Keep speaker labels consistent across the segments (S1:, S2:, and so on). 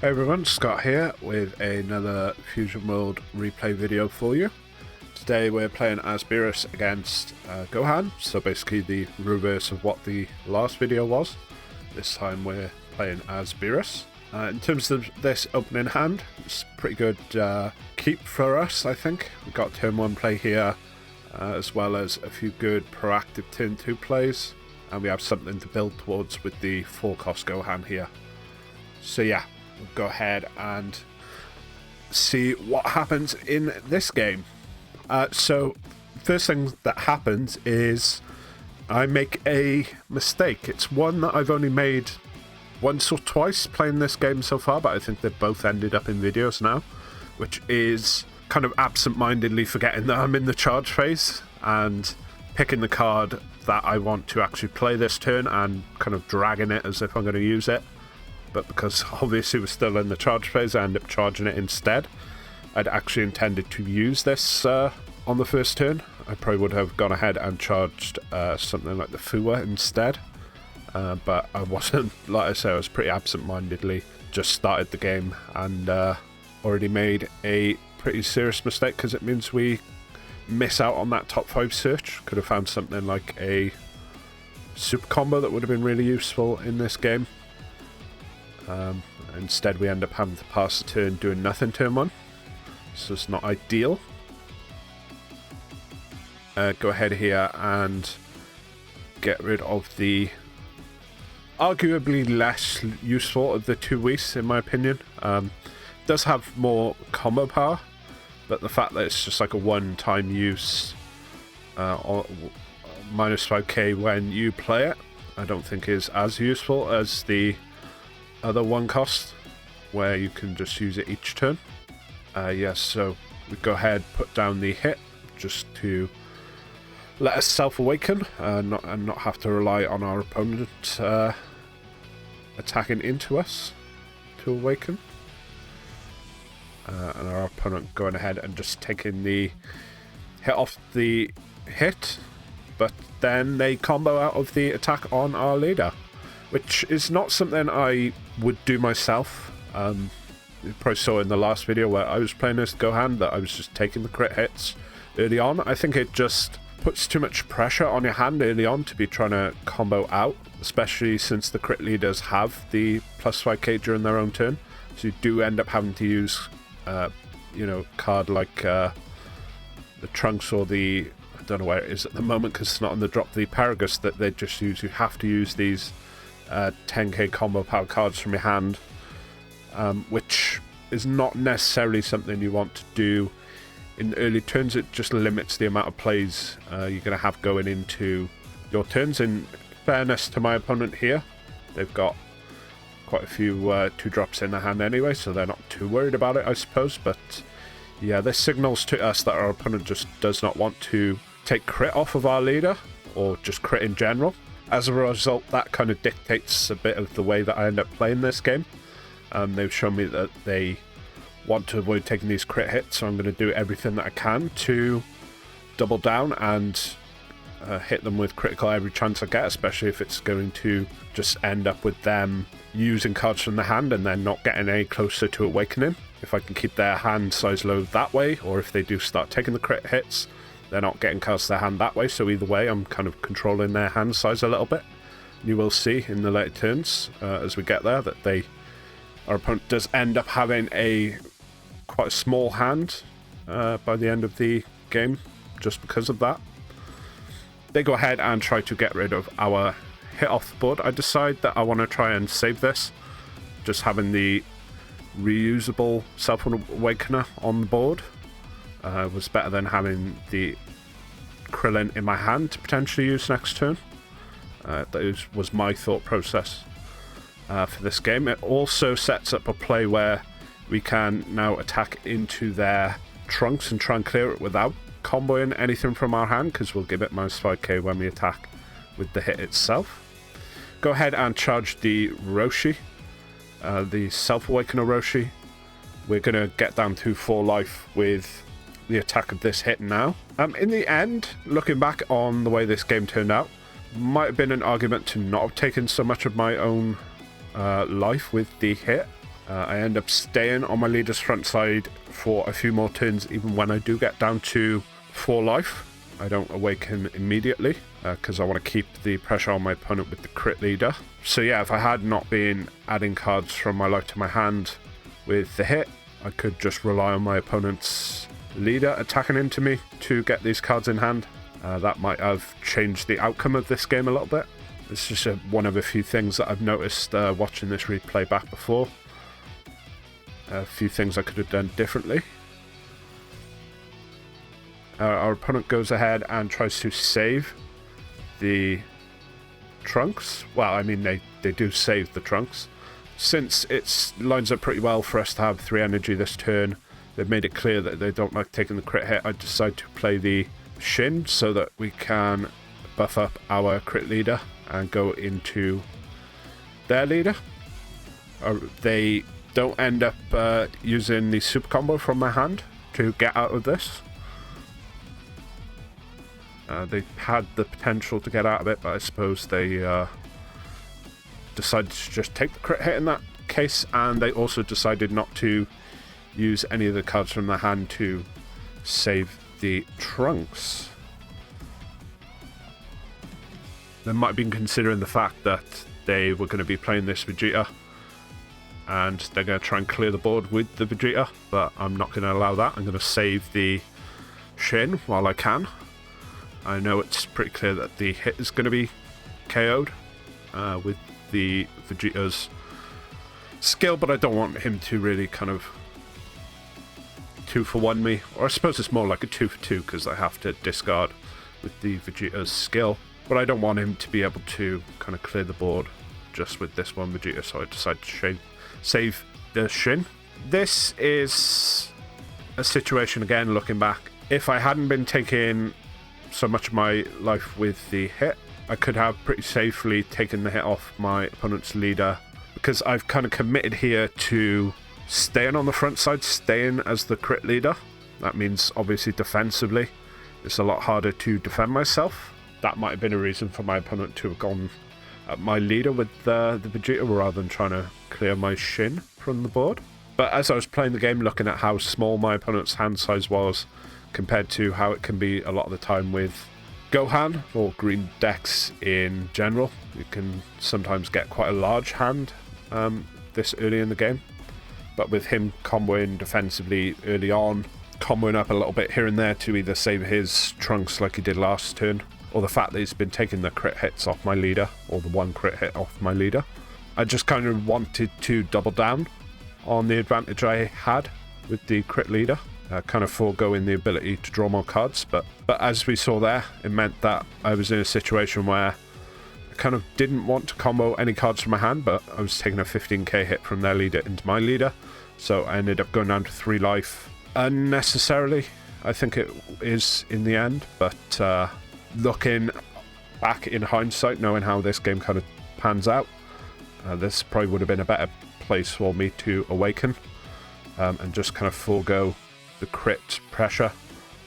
S1: Hey everyone, Scott here with another Fusion World replay video for you. Today we're playing as Beerus against Gohan, so basically the reverse of what the last video was. This time we're playing as Beerus. In terms of this opening hand, it's a pretty good keep for us, I think. We've got turn 1 play here, as well as a few good proactive turn 2 plays, and we have something to build towards with the 4-cost Gohan here. So yeah, we'll go ahead and see what happens in this game. So first thing that happens is I make a mistake. It's one that I've only made once or twice playing this game so far, but I think they've both ended up in videos now, which is kind of absent-mindedly forgetting that I'm in the charge phase and picking the card that I want to actually play this turn and kind of dragging it as if I'm going to use it. But because obviously we're still in the charge phase, I end up charging it instead. I'd actually intended to use this on the first turn. I probably would have gone ahead and charged something like the Fua instead. But I wasn't, like I say, I was pretty absent-mindedly just started the game and already made a pretty serious mistake, because it means we miss out on that top 5 search. Could have found something like a super combo that would have been really useful in this game. Instead we end up having to pass the turn doing nothing turn 1, so it's not ideal. Go ahead here and get rid of the arguably less useful of the 2 Whis, in my opinion. Does have more combo power, but the fact that it's just like a one-time use or minus 5k when you play it, I don't think is as useful as the other 1 cost where you can just use it each turn. Yes, so we go ahead, put down the hit just to let us self-awaken and not have to rely on our opponent attacking into us to awaken. And our opponent going ahead and just taking the hit off the hit, but then they combo out of the attack on our leader, which is not something I would do myself. You probably saw in the last video where I was playing as Gohan that I was just taking the crit hits early on. I think it just puts too much pressure on your hand early on to be trying to combo out, especially since the crit leaders have the plus 5k during their own turn. So you do end up having to use, card like the Trunks or the, I don't know where it is at the moment because it's not on the drop, the Paragus that they just use. You have to use these 10k combo power cards from your hand, which is not necessarily something you want to do in early turns. It just limits the amount of plays you're going to have going into your turns. In fairness to my opponent here, they've got quite a few 2-drops in their hand anyway, so they're not too worried about it, I suppose. But yeah, this signals to us that our opponent just does not want to take crit off of our leader, or just crit in general. As a result, that kind of dictates a bit of the way that I end up playing this game. They've shown me that they want to avoid taking these crit hits, so I'm going to do everything that I can to double down and hit them with critical every chance I get, especially if it's going to just end up with them using cards from the hand and then not getting any closer to awakening. If I can keep their hand size low that way, or if they do start taking the crit hits, they're not getting cards to their hand that way. So either way, I'm kind of controlling their hand size a little bit. You will see in the later turns as we get there that our opponent does end up having quite a small hand by the end of the game just because of that. They go ahead and try to get rid of our hit off the board. I decide that I want to try and save this. Just having the reusable self-awakener on the board was better than having the Krillin in my hand to potentially use next turn. That was my thought process for this game. It also sets up a play where we can now attack into their Trunks and try and clear it without comboing anything from our hand, because we'll give it minus 5k when we attack with the hit itself. Go ahead and charge the Roshi, the self-awakener Roshi. We're going to get down to 4 life with the attack of this hit now. In the end, looking back on the way this game turned out, might have been an argument to not have taken so much of my own life with the hit. I end up staying on my leader's front side for a few more turns, even when I do get down to 4 life. I don't awaken immediately because I want to keep the pressure on my opponent with the crit leader. So yeah, if I had not been adding cards from my life to my hand with the hit, I could just rely on my opponent's leader attacking into me to get these cards in hand. That might have changed the outcome of this game a little bit. It's just one of a few things that I've noticed watching this replay back before. A few things I could have done differently. Our opponent goes ahead and tries to save the trunks. Well, I mean, they do save the trunks. Since it lines up pretty well for us to have 3 energy this turn, they've made it clear that they don't like taking the crit hit. I decide to play the Shin so that we can buff up our crit leader and go into their leader. They don't end up using the super combo from my hand to get out of this. They had the potential to get out of it, but I suppose they decided to just take the crit hit in that case, and they also decided not to use any of the cards from their hand to save the trunks. They might have been considering the fact that they were going to be playing this Vegeta and they're going to try and clear the board with the Vegeta, but I'm not going to allow that. I'm going to save the Shin while I can. I know it's pretty clear that the hit is going to be KO'd with the Vegeta's skill, but I don't want him to really kind of 2-for-1 me, or I suppose it's more like a 2-for-2 because I have to discard with the Vegeta's skill, but I don't want him to be able to kind of clear the board just with this one Vegeta, so I decided to save the Shin. This is a situation, again, looking back, if I hadn't been taking so much of my life with the hit, I could have pretty safely taken the hit off my opponent's leader, because I've kind of committed here to staying on the front side, staying as the crit leader. That means obviously defensively it's a lot harder to defend myself. That might have been a reason for my opponent to have gone at my leader with the Vegeta rather than trying to clear my Shin from the board. But as I was playing the game, looking at how small my opponent's hand size was compared to how it can be a lot of the time with Gohan or green decks in general, you can sometimes get quite a large hand this early in the game. But with him comboing defensively early on, comboing up a little bit here and there to either save his trunks like he did last turn, or the fact that he's been taking the crit hits off my leader, or the one crit hit off my leader, I just kind of wanted to double down on the advantage I had with the crit leader, kind of foregoing the ability to draw more cards. But as we saw there, it meant that I was in a situation where I kind of didn't want to combo any cards from my hand, but I was taking a 15k hit from their leader into my leader, so I ended up going down to 3 life unnecessarily, I think it is in the end. But looking back in hindsight, knowing how this game kind of pans out, this probably would have been a better place for me to awaken and just kind of forego the crit pressure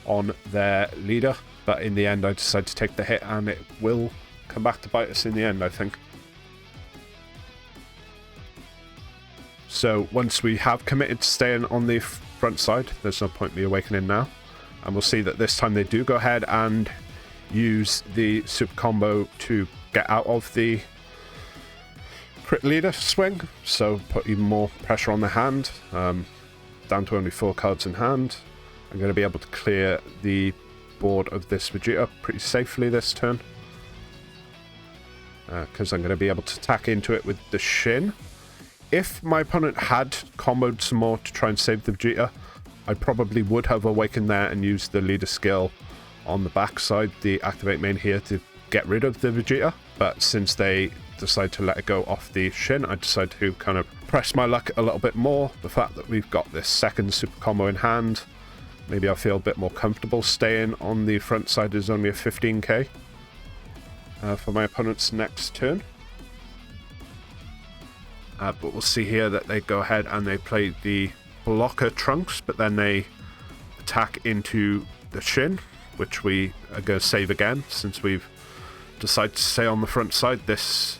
S1: on their leader. But in the end, I decided to take the hit, and it will come back to bite us in the end, I think. So once we have committed to staying on the front side, there's no point me awakening now. And we'll see that this time they do go ahead and use the super combo to get out of the crit leader swing, so put even more pressure on the hand. Down to only 4 cards in hand. I'm going to be able to clear the board of this Vegeta pretty safely this turn, because I'm going to be able to attack into it with the Shin. If my opponent had comboed some more to try and save the Vegeta, I probably would have awakened there and used the leader skill on the backside, the activate main here, to get rid of the Vegeta. But since they decide to let it go off the Shin, I decided to kind of press my luck a little bit more. The fact that we've got this second super combo in hand, maybe I feel a bit more comfortable staying on the front side. Is only a 15k for my opponent's next turn. But we'll see here that they go ahead and they play the blocker trunks, but then they attack into the Shin, which we are going to save again since we've decided to stay on the front side. This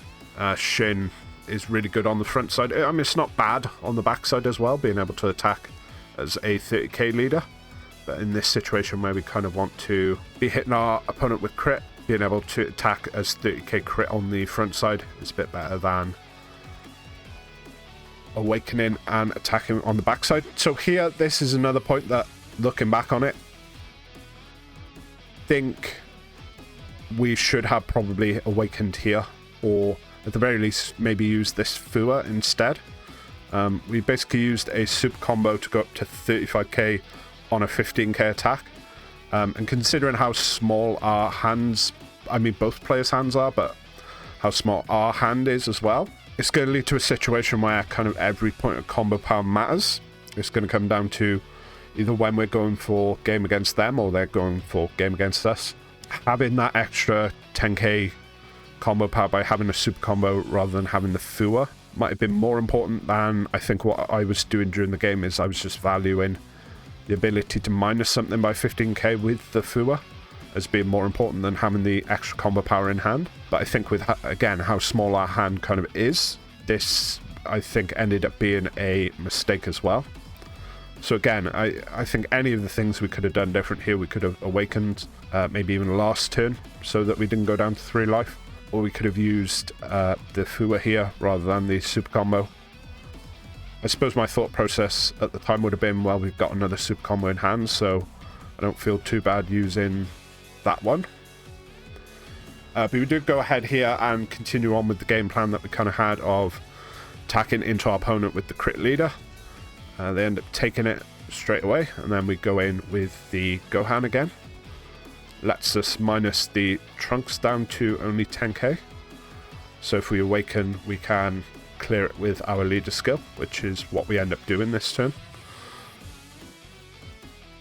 S1: Shin is really good on the front side. I mean, it's not bad on the back side as well, being able to attack as a 30k leader. But in this situation where we kind of want to be hitting our opponent with crit, being able to attack as 30k crit on the front side is a bit better than awakening and attacking on the backside. So here, this is another point that, looking back on it, I think we should have probably awakened here, or at the very least maybe use this Fua instead. We basically used a super combo to go up to 35k on a 15k attack, and considering how small our hands, I mean both players' hands are, but how small our hand is as well, it's going to lead to a situation where kind of every point of combo power matters. It's going to come down to either when we're going for game against them or they're going for game against us. Having that extra 10k combo power by having a super combo rather than having the Fua might have been more important than I think what I was doing during the game. Is I was just valuing the ability to minus something by 15k with the Fua as being more important than having the extra combo power in hand. But I think with, again, how small our hand kind of is, this I think ended up being a mistake as well. So again, I think any of the things we could have done different here, we could have awakened maybe even last turn so that we didn't go down to 3 life. Or we could have used the Fua here rather than the super combo. I suppose my thought process at the time would have been, well, we've got another super combo in hand, so I don't feel too bad using that one. But we do go ahead here and continue on with the game plan that we kind of had of attacking into our opponent with the crit leader. They end up taking it straight away, and then we go in with the Gohan again. Lets us minus the Trunks down to only 10k. So if we awaken, we can clear it with our leader skill, which is what we end up doing this turn.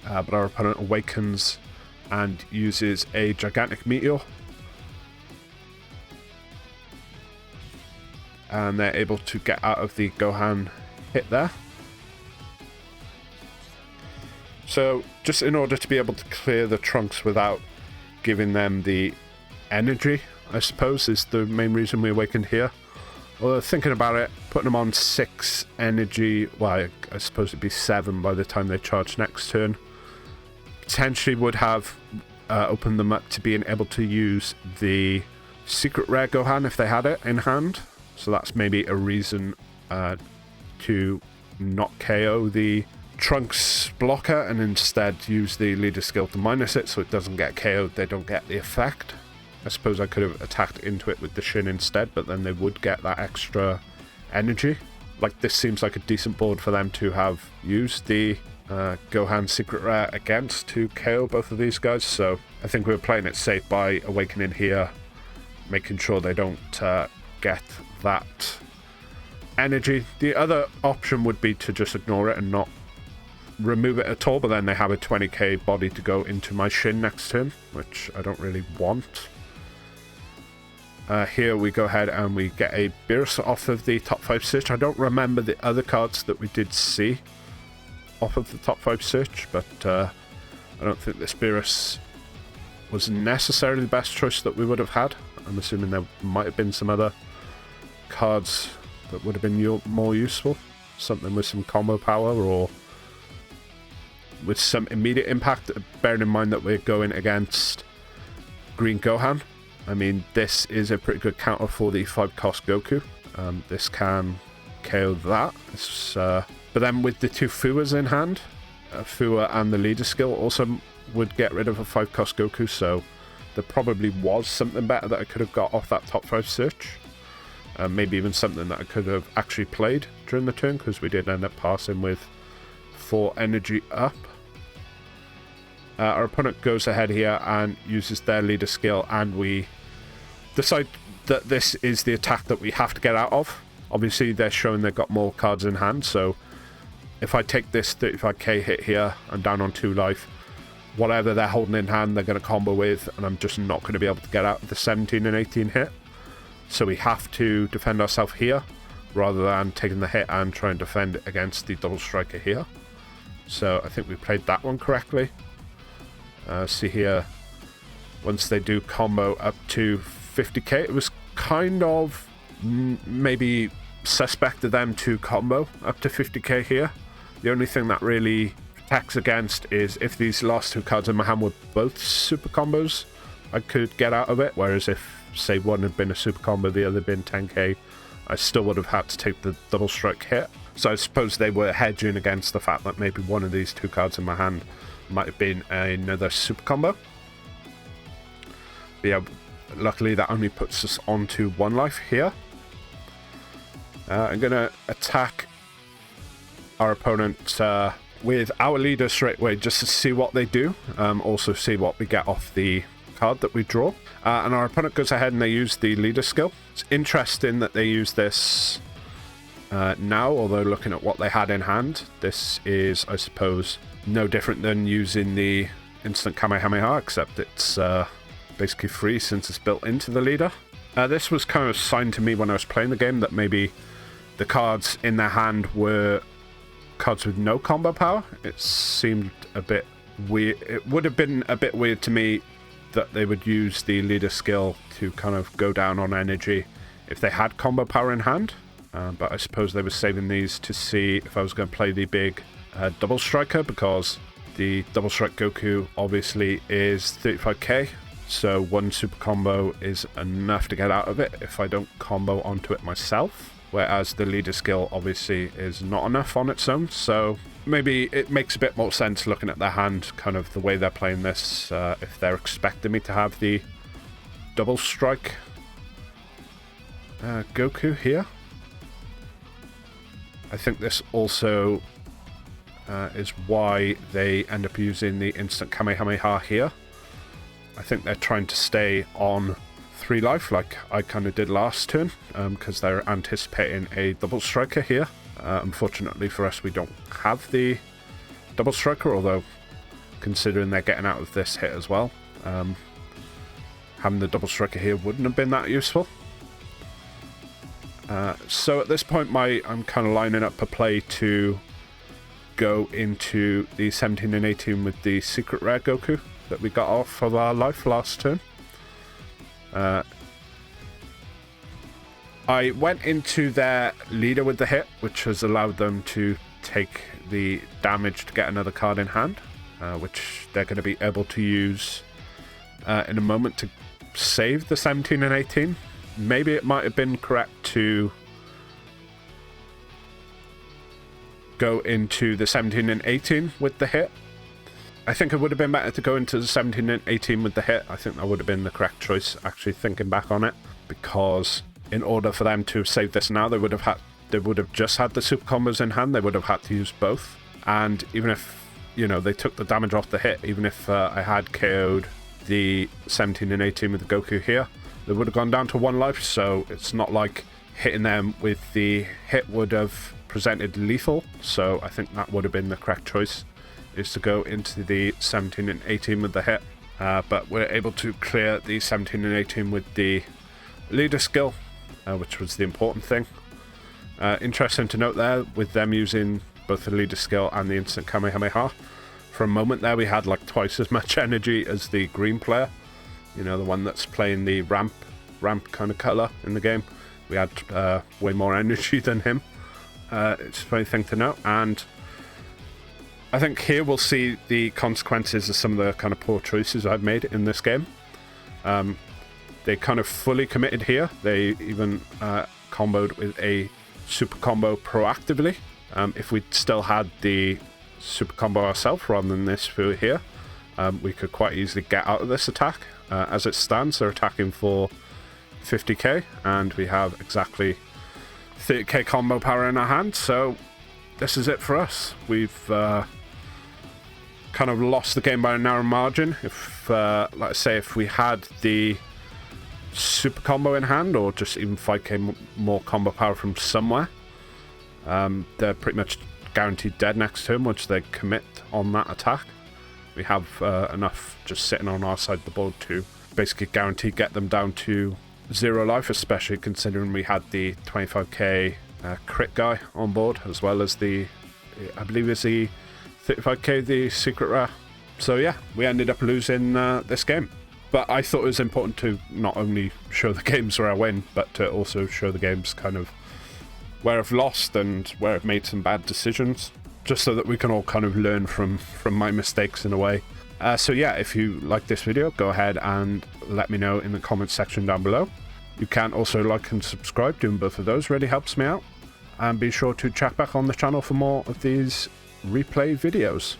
S1: But our opponent awakens and uses a gigantic meteor. And they're able to get out of the Gohan hit there. So just in order to be able to clear the Trunks without giving them the energy, I suppose, is the main reason we awakened here. Although thinking about it, putting them on 6 energy, well, I suppose it'd be 7 by the time they charge next turn, potentially would have opened them up to being able to use the secret rare Gohan if they had it in hand. So that's maybe a reason to not KO the Trunks blocker and instead use the leader skill to minus it so it doesn't get KO'd, they don't get the effect. I suppose I could have attacked into it with the Shin instead, but then they would get that extra energy. Like, this seems like a decent board for them to have used the Gohan secret rare against to KO both of these guys, so I think we were playing it safe by awakening here, making sure they don't get that energy. The other option would be to just ignore it and not remove it at all, but then they have a 20k body to go into my Shin next turn, which I don't really want. Here we go ahead and we get a Beerus off of the top 5 search. I don't remember the other cards that we did see off of the top 5 search, but I don't think this Beerus was necessarily the best choice that we would have had. I'm assuming there might have been some other cards that would have been more useful. Something with some combo power or with some immediate impact, bearing in mind that we're going against Green Gohan. I mean, this is a pretty good counter for the 5-cost Goku. This can KO that. But then with the 2 Fuas in hand, Fua and the leader skill also would get rid of a 5-cost Goku, so there probably was something better that I could have got off that top 5 search. Maybe even something that I could have actually played during the turn, because we did end up passing with 4 energy up. Our opponent goes ahead here and uses their leader skill, and we decide that this is the attack that we have to get out of. Obviously, they're showing they've got more cards in hand, so if I take this 35k hit here, I'm down on 2 life. Whatever they're holding in hand, they're going to combo with, and I'm just not going to be able to get out of the 17 and 18 hit. So we have to defend ourselves here, rather than taking the hit and try and defend against the double striker here. So I think we played that one correctly. See here, once they do combo up to 50k, it was kind of maybe suspected them to combo up to 50k here. The only thing that really protects against is if these last two cards in my hand were both super combos, I could get out of it, whereas if, say, one had been a super combo, the other had been 10k, I still would have had to take the double strike hit. So I suppose they were hedging against the fact that maybe one of these two cards in my hand might have been another super combo. But yeah, luckily that only puts us onto 1 life here. I'm going to attack our opponent with our leader straight away just to see what they do. Also see what we get off the card that we draw. And our opponent goes ahead and they use the leader skill. It's interesting that they use this now, although looking at what they had in hand, this is, I suppose, no different than using the instant Kamehameha, except it's basically free since it's built into the leader. This was kind of a sign to me when I was playing the game that maybe the cards in their hand were cards with no combo power. It seemed a bit weird. It would have been a bit weird to me that they would use the leader skill to kind of go down on energy if they had combo power in hand. But I suppose they were saving these to see if I was going to play the big double striker, because the double strike Goku obviously is 35k. So one super combo is enough to get out of it if I don't combo onto it myself. Whereas the leader skill obviously is not enough on its own. So maybe it makes a bit more sense looking at their hand, kind of the way they're playing this, if they're expecting me to have the double strike Goku here. I think this also is why they end up using the instant Kamehameha here. I think they're trying to stay on 3 life like I kind of did last turn, because they're anticipating a double striker here. Unfortunately for us, we don't have the double striker, although considering they're getting out of this hit as well, having the double striker here wouldn't have been that useful. So at this point I'm kind of lining up a play to go into the 17 and 18 with the secret rare Goku that we got off of our life last turn. I went into their leader with the hit, which has allowed them to take the damage to get another card in hand, which they're going to be able to use in a moment to save the 17 and 18. Maybe it might have been correct to go into the 17 and 18 with the hit. I think it would have been better to go into the 17 and 18 with the hit. I think that would have been the correct choice, actually thinking back on it, because in order for them to save this now, they would have just had the super combos in hand. They would have had to use both. And even if, you know, they took the damage off the hit, even if I had KO'd the 17 and 18 with the Goku here, they would have gone down to 1 life. So it's not like hitting them with the hit would have presented lethal. So I think that would have been the correct choice, is to go into the 17 and 18 with the hit. But we're able to clear the 17 and 18 with the leader skill, which was the important thing. Interesting to note there, with them using both the leader skill and the instant Kamehameha, for a moment there we had like twice as much energy as the green player, you know, the one that's playing the ramp kind of color in the game. We had way more energy than him. It's a funny thing to note, and I think here we'll see the consequences of some of the kind of poor choices I've made in this game. They kind of fully committed here. They even comboed with a super combo proactively. If we'd still had the super combo ourselves rather than this through here, we could quite easily get out of this attack. As it stands, they're attacking for 50k, and we have exactly 30k combo power in our hand, so this is it for us. We've kind of lost the game by a narrow margin. If, like I say, if we had the super combo in hand, or just even 5k more combo power from somewhere, they're pretty much guaranteed dead next turn once they commit on that attack. We have enough just sitting on our side of the board to basically guarantee get them down to 0 life, especially considering we had the 25k crit guy on board, as well as the, I believe it's the 35k, the secret rare. So yeah, we ended up losing this game. But I thought it was important to not only show the games where I win, but to also show the games kind of where I've lost and where I've made some bad decisions, just so that we can all kind of learn from my mistakes in a way. So yeah, if you like this video, go ahead and let me know in the comments section down below. You can also like and subscribe, doing both of those really helps me out. And be sure to check back on the channel for more of these replay videos.